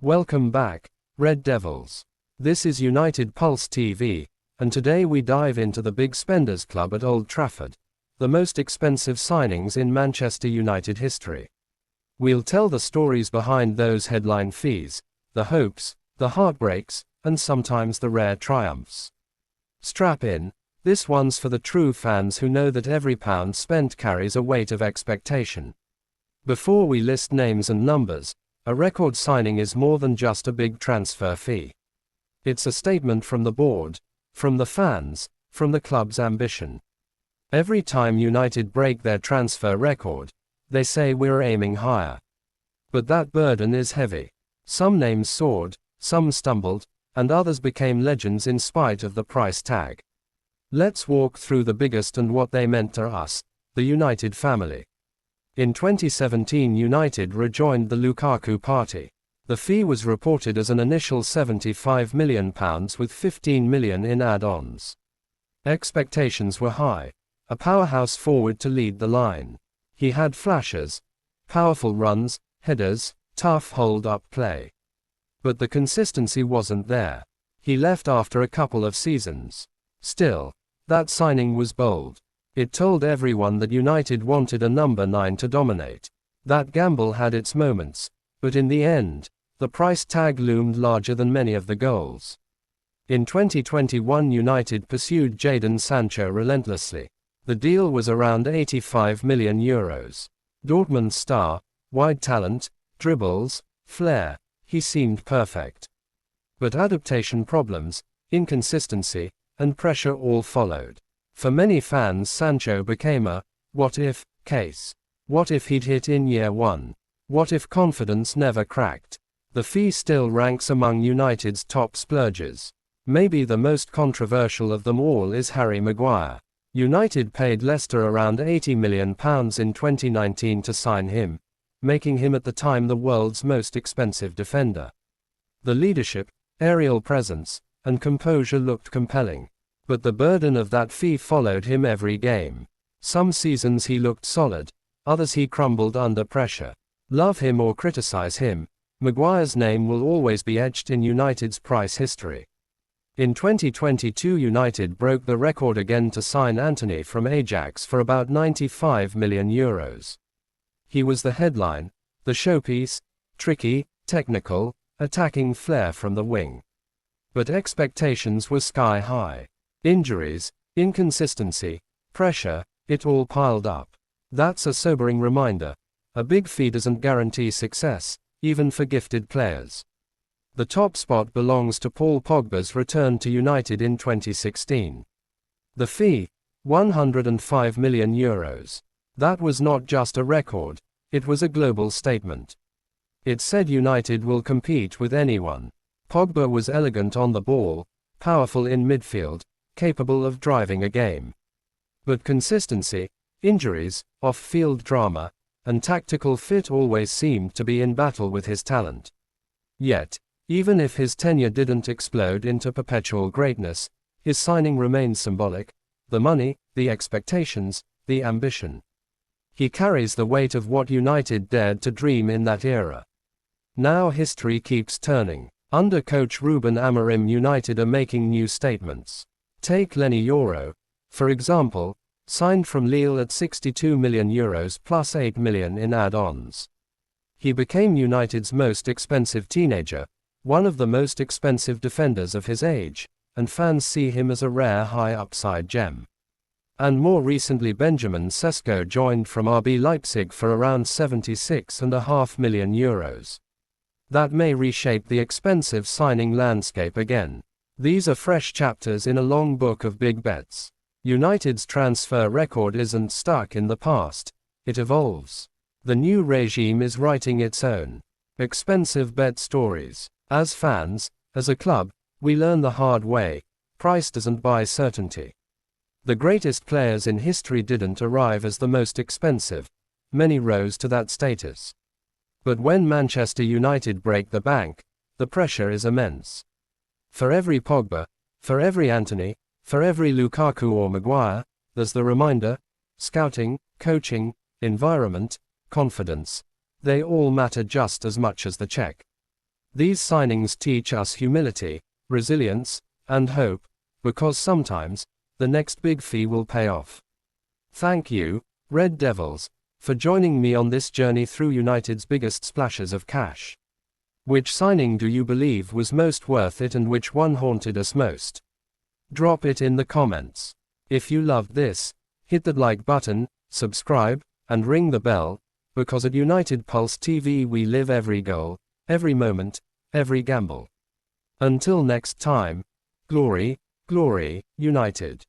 Welcome back, Red Devils. This is United Pulse TV, and today we dive into the big spenders club at Old Trafford, the most expensive signings in Manchester United history. We'll tell the stories behind those headline fees, the hopes, the heartbreaks, and sometimes the rare triumphs. Strap in, this one's for the true fans who know that every pound spent carries a weight of expectation. Before we list names and numbers, a record signing is more than just a big transfer fee. It's a statement from the board, from the fans, from the club's ambition. Every time United break their transfer record, they say we're aiming higher. But that burden is heavy. Some names soared, some stumbled, and others became legends in spite of the price tag. Let's walk through the biggest and what they meant to us, the United family. In 2017, United rejoined the Lukaku party. The fee was reported as an initial £75 million with 15 million in add-ons. Expectations were high. A powerhouse forward to lead the line. He had flashes, powerful runs, headers, tough hold-up play. But the consistency wasn't there. He left after a couple of seasons. Still, that signing was bold. It told everyone that United wanted a number 9 to dominate. That gamble had its moments, but in the end, the price tag loomed larger than many of the goals. In 2021, United pursued Jadon Sancho relentlessly. The deal was around €85 million. Dortmund's star, wide talent, dribbles, flair, he seemed perfect. But adaptation problems, inconsistency, and pressure all followed. For many fans, Sancho became a what-if case. What if he'd hit in year one? What if confidence never cracked? The fee still ranks among United's top splurges. Maybe the most controversial of them all is Harry Maguire. United paid Leicester around £80 million in 2019 to sign him, making him at the time the world's most expensive defender. The leadership, aerial presence, and composure looked compelling. But the burden of that fee followed him every game. Some seasons he looked solid, others he crumbled under pressure. Love him or criticize him, Maguire's name will always be etched in United's price history. In 2022, United broke the record again to sign Antony from Ajax for about €95 million. He was the headline, the showpiece, tricky, technical, attacking flair from the wing. But expectations were sky high. Injuries, inconsistency, pressure, it all piled up. That's a sobering reminder. A big fee doesn't guarantee success, even for gifted players. The top spot belongs to Paul Pogba's return to United in 2016. The fee, €105 million. That was not just a record, it was a global statement. It said United will compete with anyone. Pogba was elegant on the ball, powerful in midfield, capable of driving a game. But consistency, injuries, off-field drama, and tactical fit always seemed to be in battle with his talent. Yet, even if his tenure didn't explode into perpetual greatness, his signing remains symbolic. The money, the expectations, the ambition. He carries the weight of what United dared to dream in that era. Now history keeps turning. Under coach Ruben Amorim, United are making new statements. Take Lenny Yoro, for example, signed from Lille at €62 million plus 8 million in add-ons. He became United's most expensive teenager, one of the most expensive defenders of his age, and fans see him as a rare high-upside gem. And more recently, Benjamin Sesko joined from RB Leipzig for around €76.5 million. That may reshape the expensive signing landscape again. These are fresh chapters in a long book of big bets. United's transfer record isn't stuck in the past, it evolves. The new regime is writing its own expensive bet stories. As fans, as a club, we learn the hard way, price doesn't buy certainty. The greatest players in history didn't arrive as the most expensive, many rose to that status. But when Manchester United break the bank, the pressure is immense. For every Pogba, for every Antony, for every Lukaku or Maguire, there's the reminder, scouting, coaching, environment, confidence. They all matter just as much as the check. These signings teach us humility, resilience, and hope, because sometimes, the next big fee will pay off. Thank you, Red Devils, for joining me on this journey through United's biggest splashes of cash. Which signing do you believe was most worth it and which one haunted us most? Drop it in the comments. If you loved this, hit the like button, subscribe, and ring the bell, because at United Pulse TV we live every goal, every moment, every gamble. Until next time, glory, glory, United.